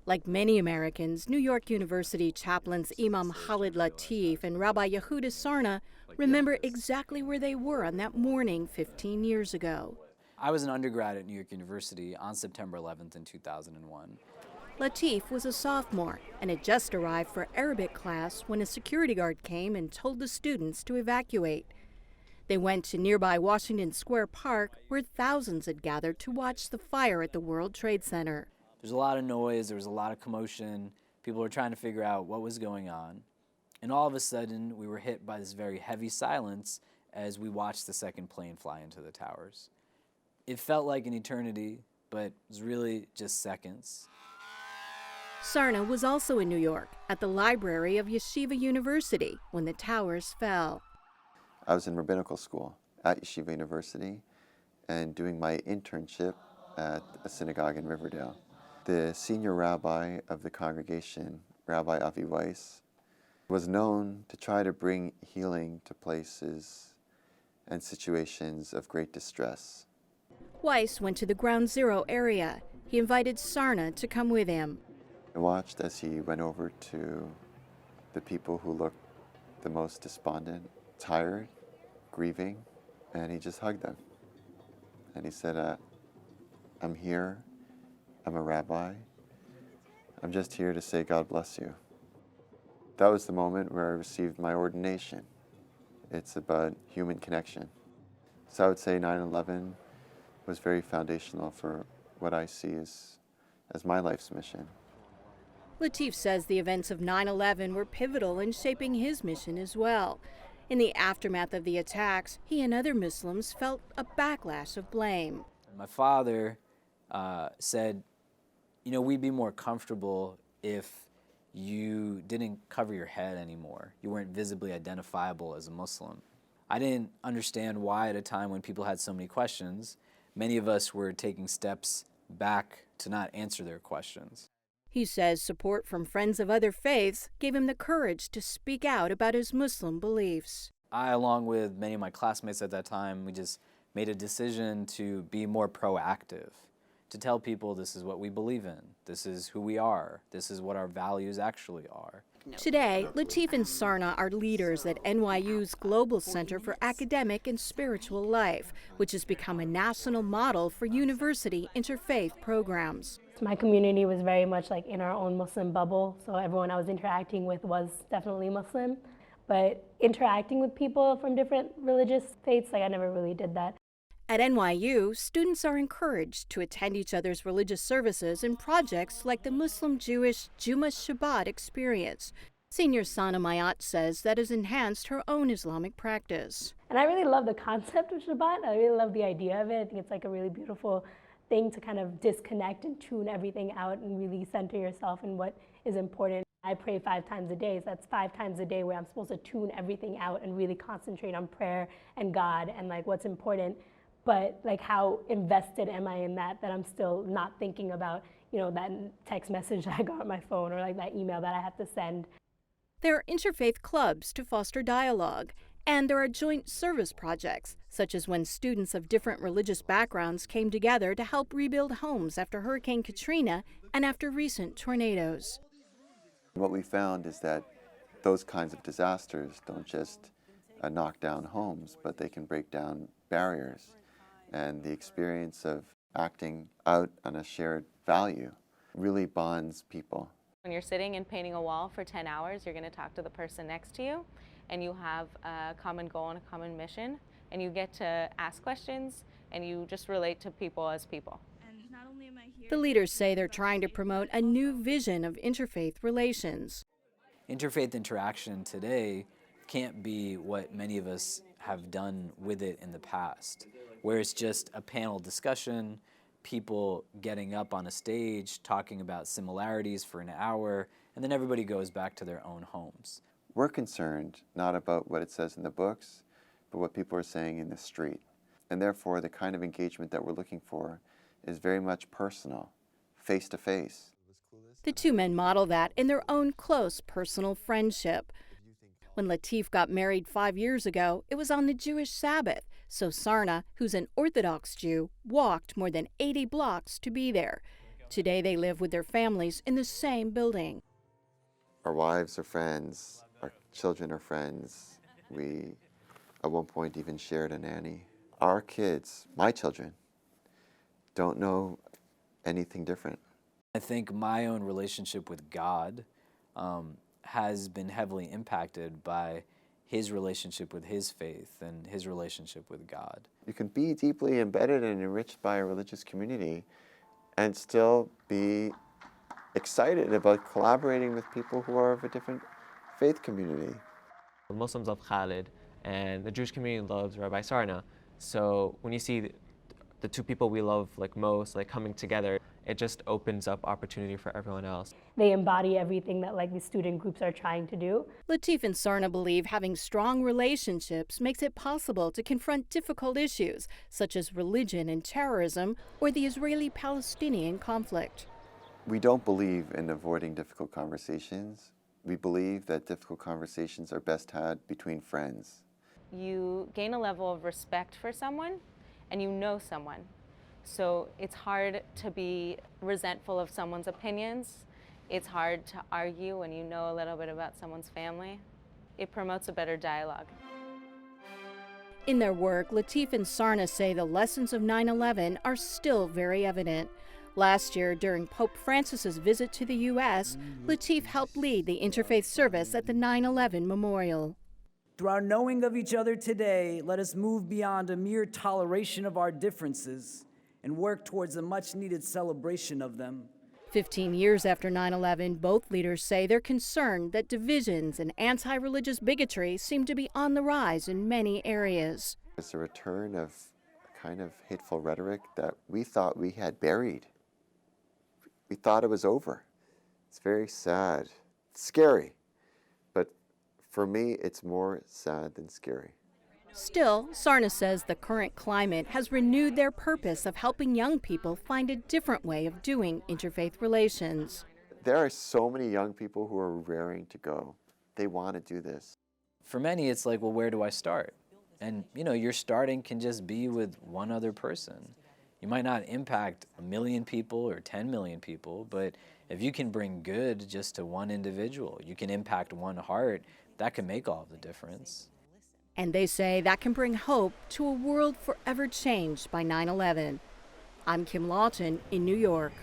Like many Americans, New York University chaplains Imam Khalid Latif and Rabbi Yehuda Sarna remember exactly where they were on that morning 15 years ago. I was an undergrad at New York University on September 11th in 2001. Latif was a sophomore and had just arrived for Arabic class when a security guard came and told the students to evacuate. They went to nearby Washington Square Park, where thousands had gathered to watch the fire at the World Trade Center. There's a lot of noise, there was a lot of commotion. People were trying to figure out what was going on. And all of a sudden, we were hit by this very heavy silence as we watched the second plane fly into the towers. It felt like an eternity, but it was really just seconds. Sarna was also in New York at the library of Yeshiva University when the towers fell. I was in rabbinical school at Yeshiva University and doing my internship at a synagogue in Riverdale. The senior rabbi of the congregation, Rabbi Avi Weiss, was known to try to bring healing to places and situations of great distress. Weiss went to the Ground Zero area. He invited Sarna to come with him. I watched as he went over to the people who looked the most despondent, tired, grieving, and he just hugged them. And he said, I'm here, I'm a rabbi, I'm just here to say God bless you. That was the moment where I received my ordination. It's about human connection. So I would say 9/11 was very foundational for what I see as my life's mission. Latif says the events of 9/11 were pivotal in shaping his mission as well. In the aftermath of the attacks, he and other Muslims felt a backlash of blame. My father said, we'd be more comfortable if you didn't cover your head anymore. You weren't visibly identifiable as a Muslim. I didn't understand why at a time when people had so many questions, many of us were taking steps back to not answer their questions. He says support from friends of other faiths gave him the courage to speak out about his Muslim beliefs. I, along with many of my classmates at that time, we just made a decision to be more proactive, to tell people this is what we believe in, this is who we are, this is what our values actually are. Today, Latif and Sarna are leaders at NYU's Global Center for Academic and Spiritual Life, which has become a national model for university interfaith programs. My community was very much like in our own Muslim bubble, so everyone I was interacting with was definitely Muslim. But interacting with people from different religious faiths, I never really did that. At NYU, students are encouraged to attend each other's religious services and projects like the Muslim-Jewish Juma Shabbat experience. Senior Sana Mayat says that has enhanced her own Islamic practice. And I really love the concept of Shabbat. I really love the idea of it. I think it's like a really beautiful thing to kind of disconnect and tune everything out and really center yourself in what is important. I pray 5 times a day, so that's 5 times a day where I'm supposed to tune everything out and really concentrate on prayer and God and what's important. But how invested am I in that I'm still not thinking about, that text message that I got on my phone or that email that I have to send. There are interfaith clubs to foster dialogue, and there are joint service projects, such as when students of different religious backgrounds came together to help rebuild homes after Hurricane Katrina and after recent tornadoes. What we found is that those kinds of disasters don't just knock down homes, but they can break down barriers. And the experience of acting out on a shared value really bonds people. When you're sitting and painting a wall for 10 hours, you're going to talk to the person next to you, and you have a common goal and a common mission, and you get to ask questions, and you just relate to people as people. The leaders say they're trying to promote a new vision of interfaith relations. Interfaith interaction today can't be what many of us have done with it in the past, where it's just a panel discussion, people getting up on a stage, talking about similarities for an hour, and then everybody goes back to their own homes. We're concerned not about what it says in the books, but what people are saying in the street. And therefore, the kind of engagement that we're looking for is very much personal, face-to-face. The two men model that in their own close personal friendship. When Latif got married 5 years ago, it was on the Jewish Sabbath, so Sarna, who's an Orthodox Jew, walked more than 80 blocks to be there. Today they live with their families in the same building. Our wives are friends, our children are friends. We, at one point, even shared a nanny. Our kids, my children, don't know anything different. I think my own relationship with God has been heavily impacted by his relationship with his faith and his relationship with God. You can be deeply embedded and enriched by a religious community and still be excited about collaborating with people who are of a different faith community. The Muslims love Khalid, and the Jewish community loves Rabbi Sarna. So when you see the two people we love most coming together, it just opens up opportunity for everyone else. They embody everything that the student groups are trying to do. Latif and Sarna believe having strong relationships makes it possible to confront difficult issues such as religion and terrorism or the Israeli-Palestinian conflict. We don't believe in avoiding difficult conversations. We believe that difficult conversations are best had between friends. You gain a level of respect for someone and you know someone. So it's hard to be resentful of someone's opinions. It's hard to argue when you know a little bit about someone's family. It promotes a better dialogue. In their work, Latif and Sarna say the lessons of 9/11 are still very evident. Last year, during Pope Francis's visit to the U.S., Latif helped lead the interfaith service at the 9/11 memorial. Through our knowing of each other today, let us move beyond a mere toleration of our differences and work towards a much-needed celebration of them. 15 years after 9/11, both leaders say they're concerned that divisions and anti-religious bigotry seem to be on the rise in many areas. It's a return of a kind of hateful rhetoric that we thought we had buried. We thought it was over. It's very sad. It's scary. But for me, it's more sad than scary. Still, Sarna says the current climate has renewed their purpose of helping young people find a different way of doing interfaith relations. There are so many young people who are raring to go. They want to do this. For many, it's like, well, where do I start? And, your starting can just be with one other person. You might not impact 1 million people or 10 million people, but if you can bring good just to one individual, you can impact one heart, that can make all of the difference. And they say that can bring hope to a world forever changed by 9/11. I'm Kim Lawton in New York.